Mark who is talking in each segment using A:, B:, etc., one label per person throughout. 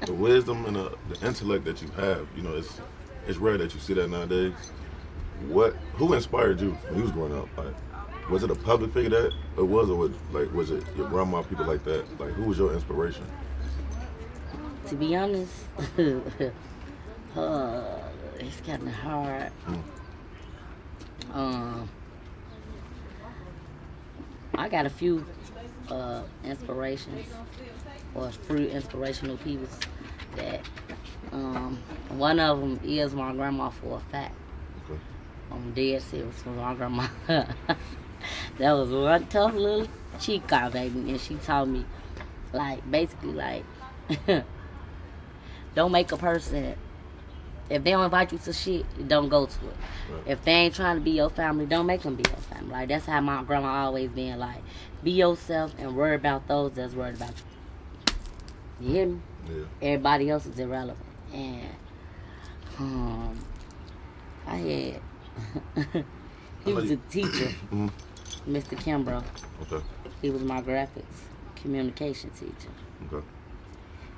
A: the wisdom and the intellect that you have, you know, it's rare that you see that nowadays. Who inspired you when you was growing up? Like, was it a public figure that it was, or was it your grandma, people like that? Like, who was your inspiration?
B: To be honest, it's kind of hard. I got a few inspirations or few inspirational people that one of them is my grandma for a fact.
A: Okay.
B: I'm dead serious with my grandma. That was one tough little chica, baby, and she taught me, like, basically, like, don't make a person, if they don't invite you to shit, don't go to it. Right. If they ain't trying to be your family, don't make them be your family. Like, that's how my grandma always been, like, be yourself and worry about those that's worried about you. You hear me?
A: Yeah.
B: Everybody else is irrelevant. And I had he was a teacher, Mr. Kimbrough.
A: Okay.
B: He was my graphics communication teacher.
A: Okay.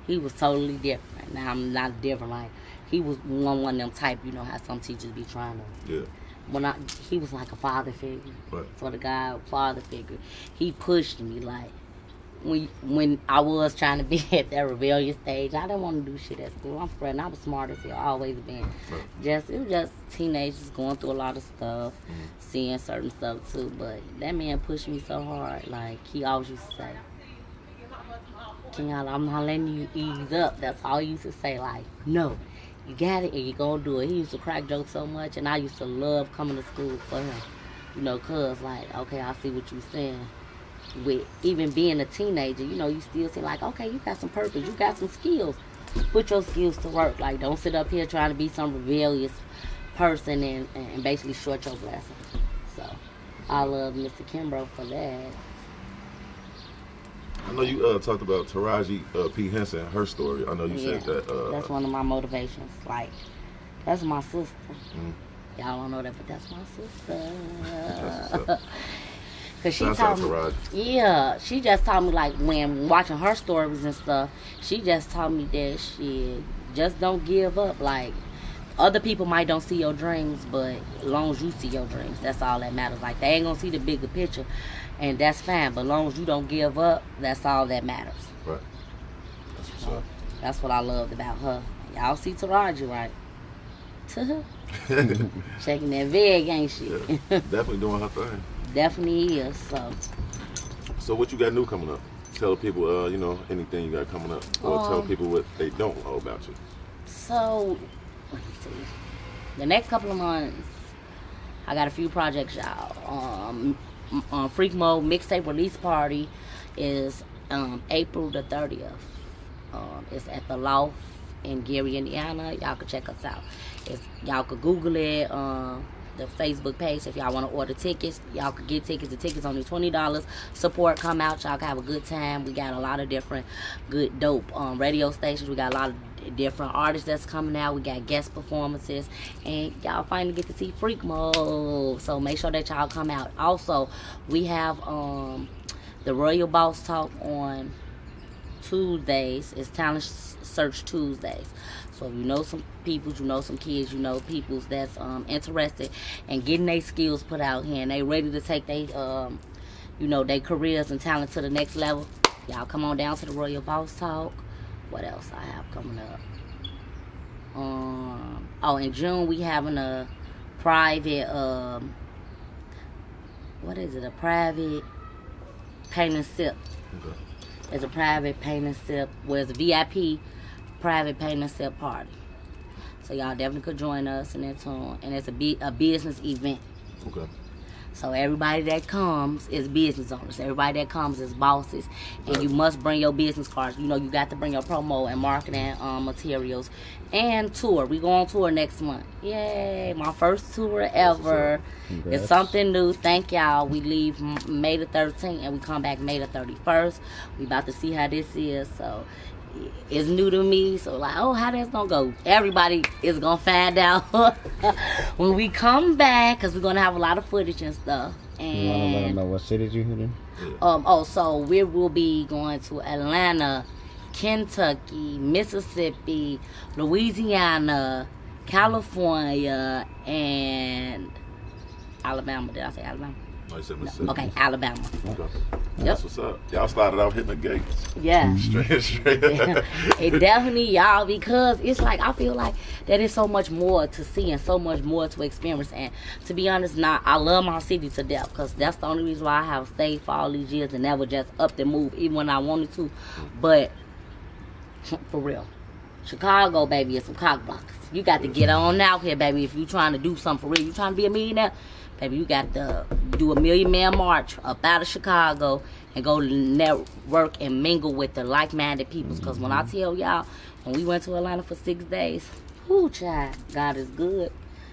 B: He was totally different. Now I'm not different. Like, he was one of them type, you know how some teachers be trying to.
A: Yeah.
B: He was like a father figure.
A: Right.
B: For the guy, father figure. He pushed me, like, when I was trying to be at that rebellious stage, I didn't want to do shit at school. I'm friend. I was smart as hell, always been.
A: Right.
B: It was just teenagers going through a lot of stuff, seeing certain stuff too. But that man pushed me so hard. Like, he always used to say, Kenyatta, I'm not letting you ease up. That's all he used to say. Like, no, you got it and you gonna do it. He used to crack jokes so much, and I used to love coming to school for him. You know, cause like, okay, I see what you're saying. With even being a teenager, you know, you still seem like, okay, you got some purpose, you got some skills. Put your skills to work. Like, don't sit up here trying to be some rebellious person and basically short your blessing. So, I love Mr. Kimbrough for that.
A: I know you talked about Taraji P. Henson, her story. I know you said that.
B: That's one of my motivations. Like, that's my sister. Y'all don't know that, but that's my sister. Cause she taught me, she just taught me, like, when watching her stories and stuff, she just taught me that shit, just don't give up. Like, other people might don't see your dreams, but as long as you see your dreams, that's all that matters. Like, they ain't gonna see the bigger picture, and that's fine. But as long as you don't give up, that's all that matters.
A: Right. That's what's up.
B: That's what I loved about her. Y'all see Taraji, right? Shaking that veg, ain't she?
A: Yeah, definitely doing her thing.
B: Definitely is.
A: So what you got new coming up? Tell people, you know, anything you got coming up, or tell people what they don't know about you.
B: So, let me see. The next couple of months, I got a few projects, y'all. Freak Mode mixtape release party is April the 30th. It's at the Loft in Gary, Indiana. Y'all can check us out. Y'all could Google it. The Facebook page. If y'all want to order tickets, y'all could get tickets. The tickets only $20. Support, come out. Y'all can have a good time. We got a lot of different good dope radio stations. We got a lot of different artists that's coming out. We got guest performances, and y'all finally get to see Freak Mode. So make sure that y'all come out. Also, we have the Royal Boss Talk on Tuesdays. It's Talent Search Tuesdays. So if you know some people, you know some kids, you know peoples that's interested in getting their skills put out here, and they ready to take their, you know, their careers and talent to the next level, y'all come on down to the Royal Boss Talk. What else I have coming up? In June we having a private, what is it? A private paint and sip. Okay. It's a private paint and sip. Where it's a VIP. Private paint and sip party. So y'all definitely could join us in that tune. And it's a business event. Okay. So everybody that comes is business owners. Everybody that comes is bosses. And you must bring your business cards. You know, you got to bring your promo and marketing materials. And tour. We go on tour next month. Yay. My first tour ever. It's something new. Thank y'all. We leave May the 13th and we come back May the 31st. We about to see how this is. So it's new to me, so like, oh, how that's gonna go? Everybody is gonna find out when we come back, because we're gonna have a lot of footage and stuff. And
C: you wanna let them know what cities you hit in?
B: So we will be going to Atlanta, Kentucky, Mississippi, Louisiana, California, and Alabama. Did I say Alabama?
A: No, you said Mississippi.
B: Okay, Alabama.
A: Okay.
B: Yep.
A: That's what's up. Y'all started out hitting the gates.
B: Yeah.
A: Straight.
B: It definitely, y'all, because it's like, I feel like there is so much more to see and so much more to experience. And to be honest, now, I love my city to death, because that's the only reason why I have stayed for all these years and never just up and move, even when I wanted to. But, for real, Chicago, baby, is some cock blockers. You got to get on out here, baby, if you trying to do something for real. You trying to be a millionaire? Baby, you got to do a Million Man March up out of Chicago and go network and mingle with the like-minded people. Because when I tell y'all, when we went to Atlanta for 6 days, whoo, child, God is good.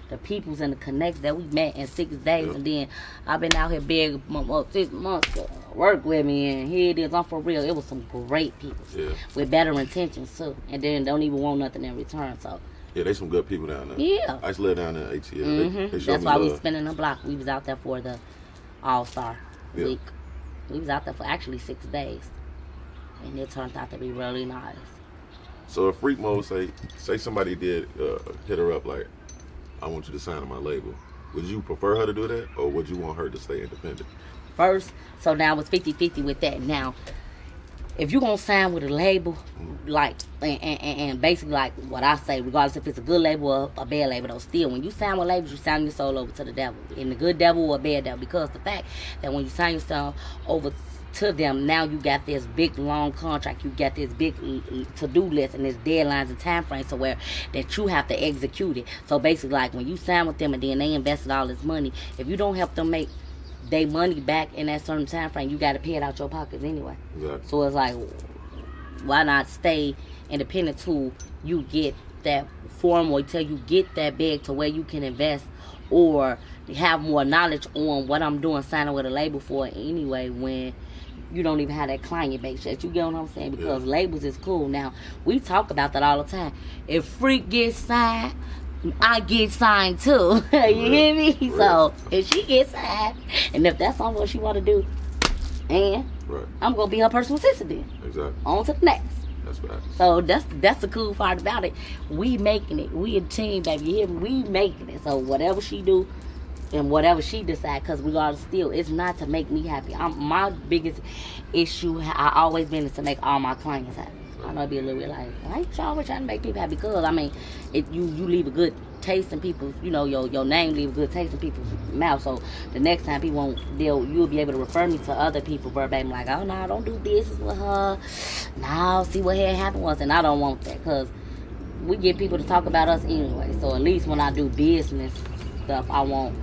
B: The peoples and the connects that we met in 6 days. And then I've been out here begging 6 months to work with me. And here it is. I'm for real. It was some great people with better intentions, too. And then don't even want nothing in return, so.
A: Yeah, they some good people down there.
B: Yeah.
A: I used to live down there in ATL. They
B: That's why we spending the block. We was out there for the All-Star week. We was out there for actually 6 days. And it turned out to be really nice.
A: So if Freak Mode say somebody did hit her up like, I want you to sign on my label, would you prefer her to do that, or would you want her to stay independent?
B: First, so now it's 50-50 with that. Now, if you're going to sign with a label, like, and basically like what I say, regardless if it's a good label or a bad label, though, still, when you sign with labels, you sign your soul over to the devil. In the good devil or a bad devil. Because the fact that when you sign yourself over to them, now you got this big, long contract. You got this big to-do list and this deadlines and time frames so where that you have to execute it. So basically, like, when you sign with them and then they invested all this money, if you don't help them make they money back in that certain time frame, you got to pay it out your pockets anyway.
A: Exactly.
B: So it's like, why not stay independent till you get that form or till you get that bag to where you can invest or have more knowledge on what I'm doing, signing with a label for anyway, when you don't even have that client base yet. You get what I'm saying? Because labels is cool. Now, we talk about that all the time. If Freak gets signed, I get signed too. You hear me? So if she gets signed, and if that's all what she want to do, and I'm gonna be her personal assistant then.
A: Exactly.
B: On to the next.
A: That's right.
B: So that's the cool part about it. We making it. We a team, baby. You hear me? We making it. So whatever she do and whatever she decide, because regardless, still, it's not to make me happy. My biggest issue I always been is to make all my clients happy. I know it'd be a little bit like, why you always trying to make people happy? Because, I mean, you leave a good taste in people's, you know, your name leave a good taste in people's mouth. So the next time people you'll be able to refer me to other people verbatim, like, oh, no, don't do business with her. No, see what had happened was, and I don't want that, because we get people to talk about us anyway. So at least when I do business stuff, I want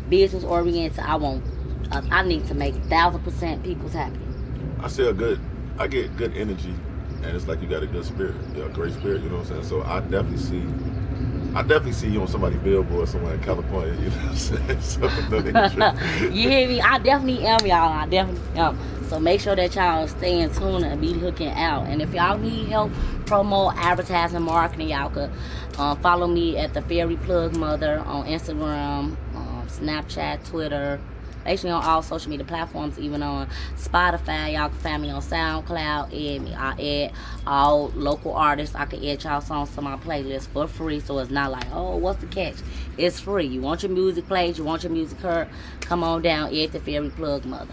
B: business oriented. I need to make 1,000% people's happy.
A: I get good energy. And it's like you got a good spirit, a great spirit, you know what I'm saying? So I definitely see you on somebody's billboard somewhere in California, you know what I'm saying? So,
B: you hear me? I definitely am, y'all. I definitely am. So make sure that y'all stay in tune and be looking out. And if y'all need help promo, advertising, marketing, y'all could follow me at the FairyPlugMother on Instagram, Snapchat, Twitter. Actually on all social media platforms, even on Spotify. Y'all can find me on SoundCloud. I add all local artists. I can add y'all songs to my playlist for free, so it's not like, oh, what's the catch? It's free. You want your music played, you want your music heard, come on down, add the FairyPlugMother.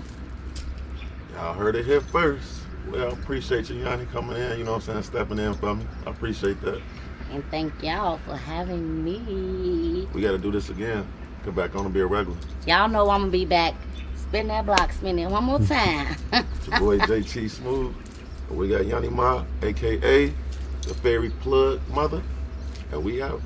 A: Y'all heard it here first. Well, appreciate you, Yanni, coming in, you know what I'm saying, stepping in for me. I appreciate that.
B: And thank y'all for having me.
A: We got to do this again. Come back on and be a regular.
B: Y'all know I'm gonna be back. Spin that block, spin it one more time.
A: It's your boy JT Smooth. And we got Yanni Ma, aka the FairyPlugMother. And we out.